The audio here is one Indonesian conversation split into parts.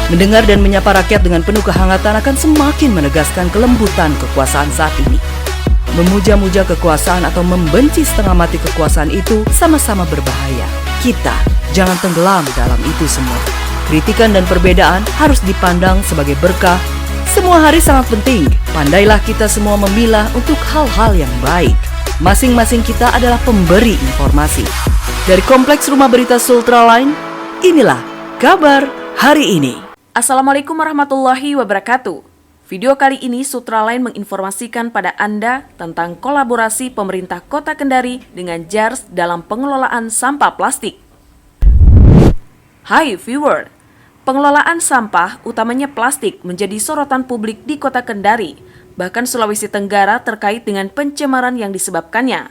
Mendengar dan menyapa rakyat dengan penuh kehangatan akan semakin menegaskan kelembutan kekuasaan saat ini. Memuja-muja kekuasaan atau membenci setengah mati kekuasaan itu sama-sama berbahaya. Kita jangan tenggelam dalam itu semua. Kritikan dan perbedaan harus dipandang sebagai berkah. Semua hari sangat penting. Pandailah kita semua memilah untuk hal-hal yang baik. Masing-masing kita adalah pemberi informasi. Dari Kompleks Rumah Berita Sultraline, inilah kabar hari ini. Assalamualaikum warahmatullahi wabarakatuh. Video kali ini Sultraline menginformasikan pada Anda tentang kolaborasi pemerintah Kota Kendari dengan JARS dalam pengelolaan sampah plastik. Hai viewer, pengelolaan sampah utamanya plastik menjadi sorotan publik di Kota Kendari, bahkan Sulawesi Tenggara terkait dengan pencemaran yang disebabkannya.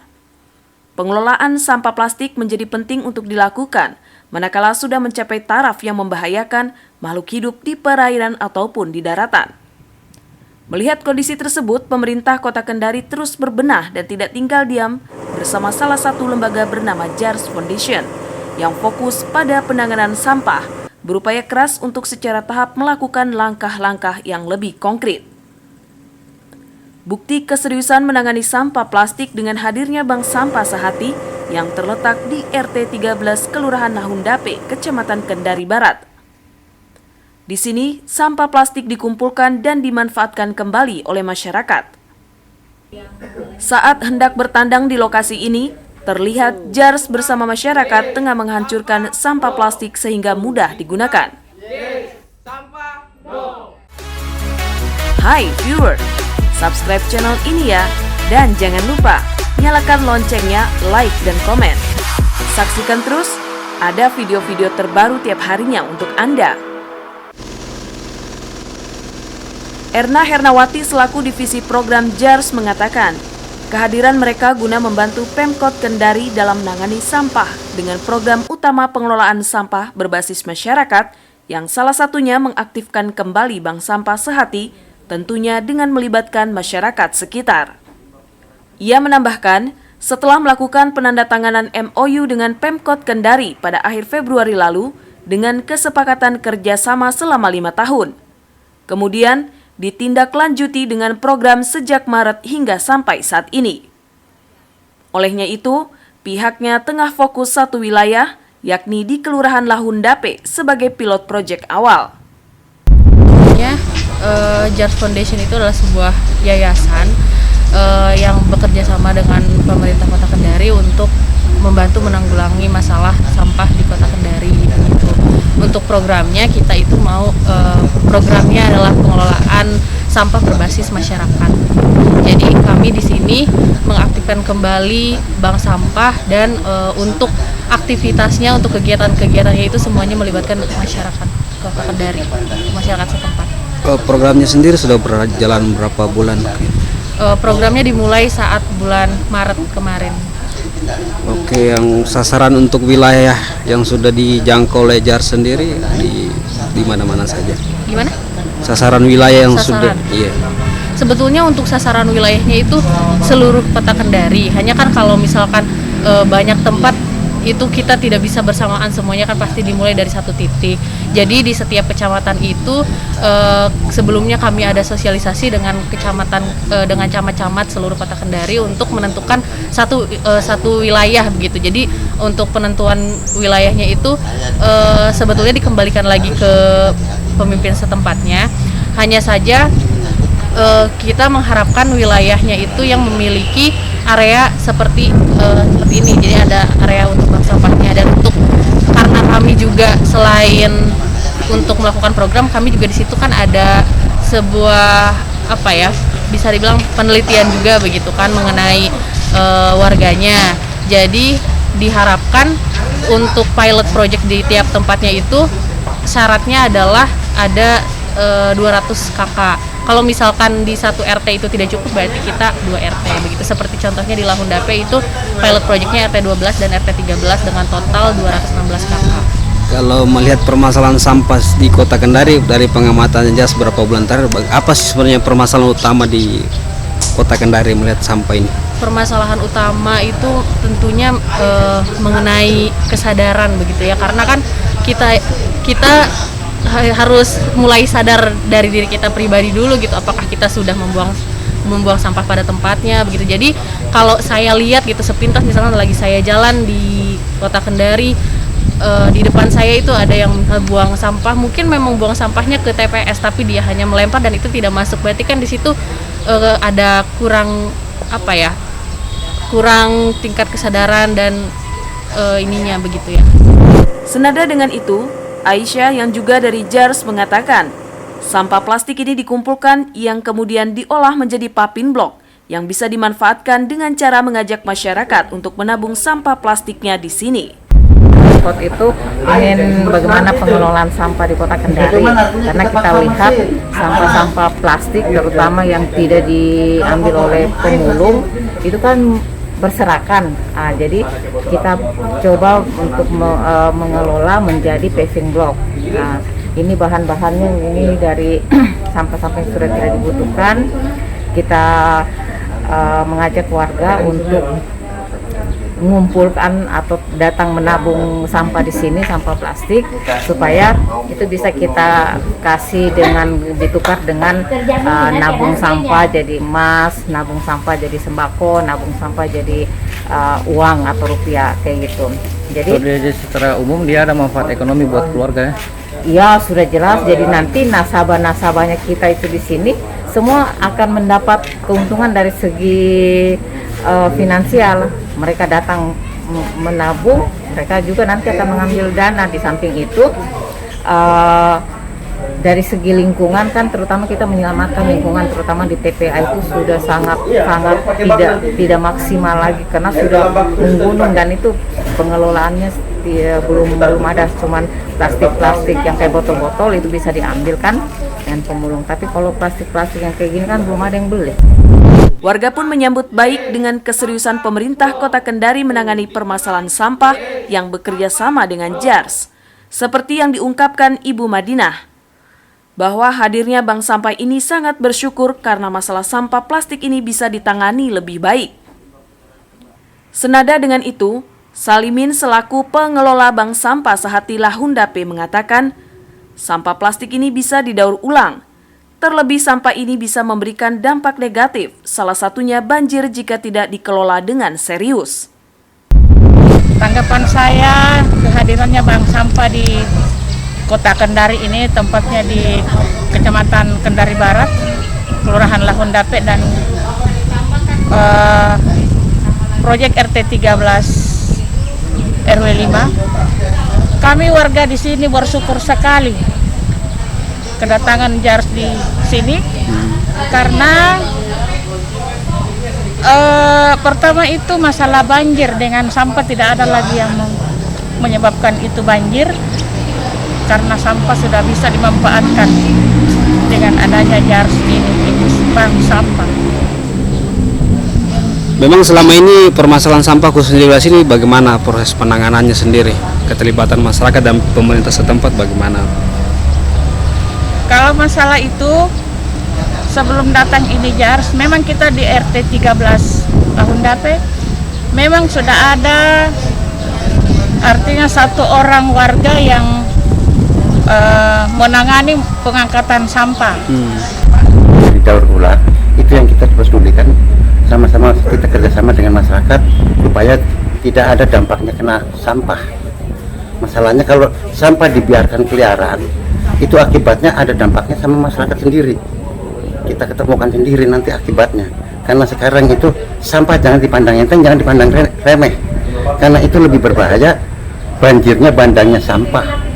Pengelolaan sampah plastik menjadi penting untuk dilakukan manakala sudah mencapai taraf yang membahayakan makhluk hidup di perairan ataupun di daratan. Melihat kondisi tersebut, pemerintah Kota Kendari terus berbenah dan tidak tinggal diam bersama salah satu lembaga bernama JARS Foundation yang fokus pada penanganan sampah, berupaya keras untuk secara tahap melakukan langkah-langkah yang lebih konkret. Bukti keseriusan menangani sampah plastik dengan hadirnya Bank Sampah Sehati yang terletak di RT 13 Kelurahan Nahundape, Kecamatan Kendari Barat. Di sini, sampah plastik dikumpulkan dan dimanfaatkan kembali oleh masyarakat. Saat hendak bertandang di lokasi ini, terlihat JARS bersama masyarakat tengah menghancurkan sampah plastik sehingga mudah digunakan. Hai viewer, subscribe channel ini ya, dan jangan lupa nyalakan loncengnya, like dan komen. Saksikan terus, ada video-video terbaru tiap harinya untuk Anda. Erna Hernawati selaku Divisi Program JARS mengatakan, kehadiran mereka guna membantu Pemkot Kendari dalam menangani sampah dengan program utama pengelolaan sampah berbasis masyarakat yang salah satunya mengaktifkan kembali Bank Sampah Sehati, tentunya dengan melibatkan masyarakat sekitar. Ia menambahkan, setelah melakukan penandatanganan MOU dengan Pemkot Kendari pada akhir Februari lalu dengan kesepakatan kerjasama selama 5 tahun. Kemudian, ditindaklanjuti dengan program sejak Maret hingga sampai saat ini. Olehnya itu, pihaknya tengah fokus satu wilayah, yakni di Kelurahan Nahundape sebagai pilot proyek awal. JARS Foundation itu adalah sebuah yayasan yang bekerja sama dengan pemerintah Kota Kendari untuk membantu menanggulangi masalah sampah di Kota Kendari gitu. Untuk programnya kita itu programnya adalah pengelolaan sampah berbasis masyarakat. Jadi kami di sini mengaktifkan kembali bank sampah dan untuk aktivitasnya, untuk kegiatan-kegiatannya itu semuanya melibatkan masyarakat Kota Kendari, masyarakat setempat. Programnya sendiri sudah berjalan berapa bulan? Programnya dimulai saat bulan Maret kemarin. Oke, yang sasaran untuk wilayah yang sudah dijangkau oleh JARS sendiri di mana-mana saja? Gimana? Sasaran wilayah yang Sasaran. Iya. Sebetulnya untuk sasaran wilayahnya itu seluruh Kota Kendari. Hanya kan kalau misalkan banyak tempat itu kita tidak bisa bersamaan semuanya, kan pasti dimulai dari satu titik. Jadi di setiap kecamatan itu sebelumnya kami ada sosialisasi dengan kecamatan dengan camat-camat seluruh Kota Kendari untuk menentukan satu wilayah begitu. Jadi untuk penentuan wilayahnya itu sebetulnya dikembalikan lagi ke pemimpin setempatnya. Hanya saja kita mengharapkan wilayahnya itu yang memiliki area seperti ini. Jadi ada area untuk bank sampahnya, dan karena kami juga selain untuk melakukan program, kami juga di situ kan ada sebuah bisa dibilang penelitian juga begitu kan mengenai warganya. Jadi diharapkan untuk pilot project di tiap tempatnya itu syaratnya adalah ada 200 KK. Kalau misalkan di satu RT itu tidak cukup, berarti kita 2 RT begitu. Seperti contohnya di Nahundape itu pilot projectnya RT 12 dan RT 13 dengan total 216 KK. Kalau melihat permasalahan sampah di Kota Kendari dari pengamatan JARS berapa bulan terakhir, apa sih sebenarnya permasalahan utama di Kota Kendari melihat sampah ini? Permasalahan utama itu tentunya mengenai kesadaran begitu ya, karena kan kita harus mulai sadar dari diri kita pribadi dulu gitu, apakah kita sudah membuang sampah pada tempatnya begitu. Jadi kalau saya lihat gitu sepintas, misalnya lagi saya jalan di Kota Kendari, di depan saya itu ada yang buang sampah, mungkin memang buang sampahnya ke TPS tapi dia hanya melempar dan itu tidak masuk, berarti kan di situ ada kurang kurang tingkat kesadaran dan ininya begitu ya. Senada dengan itu, Aisyah yang juga dari JARS mengatakan, sampah plastik ini dikumpulkan yang kemudian diolah menjadi papin blok yang bisa dimanfaatkan dengan cara mengajak masyarakat untuk menabung sampah plastiknya di sini. Pot itu ingin bagaimana pengelolaan sampah di Kota Kendari, karena kita lihat sampah-sampah plastik terutama yang tidak diambil oleh pemulung itu kan berserakan. Jadi kita coba untuk mengelola menjadi paving block. Ini bahan-bahannya ini dari sampah-sampah yang sudah tidak dibutuhkan. Kita mengajak warga untuk mengumpulkan atau datang menabung sampah di sini, sampah plastik, supaya itu bisa kita kasih dengan ditukar dengan nabung sampah jadi emas, nabung sampah jadi sembako, nabung sampah jadi uang atau rupiah kayak gitu. Jadi secara umum dia ada manfaat ekonomi buat keluarga ya? Iya, sudah jelas. Jadi nanti nasabah-nasabahnya kita itu di sini semua akan mendapat keuntungan dari segi finansial. Mereka datang menabung, mereka juga nanti akan mengambil dana. Di samping itu dari segi lingkungan kan, terutama kita menyelamatkan lingkungan, terutama di TPA itu sudah sangat tidak maksimal lagi karena sudah menggunung, dan itu pengelolaannya belum ada, cuman plastik yang kayak botol-botol itu bisa diambil kan dengan pemulung. Tapi kalau plastik yang kayak gini kan belum ada yang beli. Warga pun menyambut baik dengan keseriusan pemerintah Kota Kendari menangani permasalahan sampah yang bekerja sama dengan JARS. Seperti yang diungkapkan Ibu Madinah, bahwa hadirnya bank sampah ini sangat bersyukur karena masalah sampah plastik ini bisa ditangani lebih baik. Senada dengan itu, Salimin selaku pengelola bank sampah Sehati Lahundape mengatakan, sampah plastik ini bisa didaur ulang. Terlebih sampah ini bisa memberikan dampak negatif, salah satunya banjir jika tidak dikelola dengan serius. Tanggapan saya kehadirannya bank sampah di Kota Kendari ini, tempatnya di Kecamatan Kendari Barat, Kelurahan Lahundape, dan proyek RT 13 RW 5. Kami warga di sini bersyukur sekali kedatangan JARS di sini, karena pertama itu masalah banjir dengan sampah tidak ada lagi yang menyebabkan itu banjir, karena sampah sudah bisa dimanfaatkan dengan adanya JARS ini bank sampah. Memang selama ini permasalahan sampah khususnya di wilayah sini bagaimana proses penanganannya sendiri, keterlibatan masyarakat dan pemerintah setempat bagaimana? Kalau masalah itu, sebelum datang ini JARS, memang kita di RT 13 Lahundape memang sudah ada, artinya satu orang warga yang menangani pengangkatan sampah. Di daur ulang itu yang kita pedulikan, sama-sama kita kerjasama dengan masyarakat supaya tidak ada dampaknya kena sampah. Masalahnya kalau sampah dibiarkan keliaran, itu akibatnya ada dampaknya sama masyarakat sendiri. Kita ketemukan sendiri nanti akibatnya. Karena sekarang itu sampah jangan dipandang enteng, jangan dipandang remeh. Karena itu lebih berbahaya, banjirnya bandangnya sampah.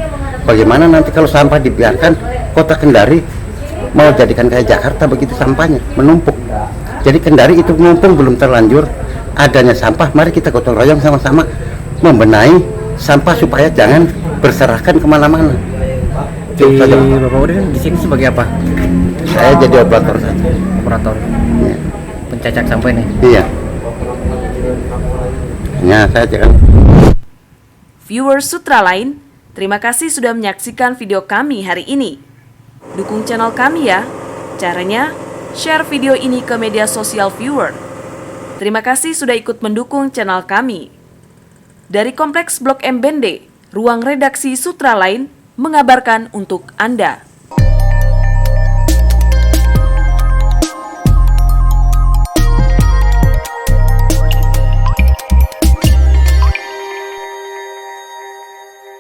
Bagaimana nanti kalau sampah dibiarkan, Kota Kendari mau jadikan kayak Jakarta begitu sampahnya menumpuk. Jadi Kendari itu mumpung belum terlanjur adanya sampah, mari kita gotong royong sama-sama membenahi sampah supaya jangan berserakan kemana-mana. Bapak Udin di sini sebagai apa? Saya jadi operator saja. Operator. Ya. Pencacak sampah ini. Iya. Ya, saya kan. Viewers Sutra Lain, terima kasih sudah menyaksikan video kami hari ini. Dukung channel kami ya. Caranya, share video ini ke media sosial viewer. Terima kasih sudah ikut mendukung channel kami. Dari Kompleks Blok M Bende, Ruang Redaksi Sutra Lain, mengabarkan untuk Anda.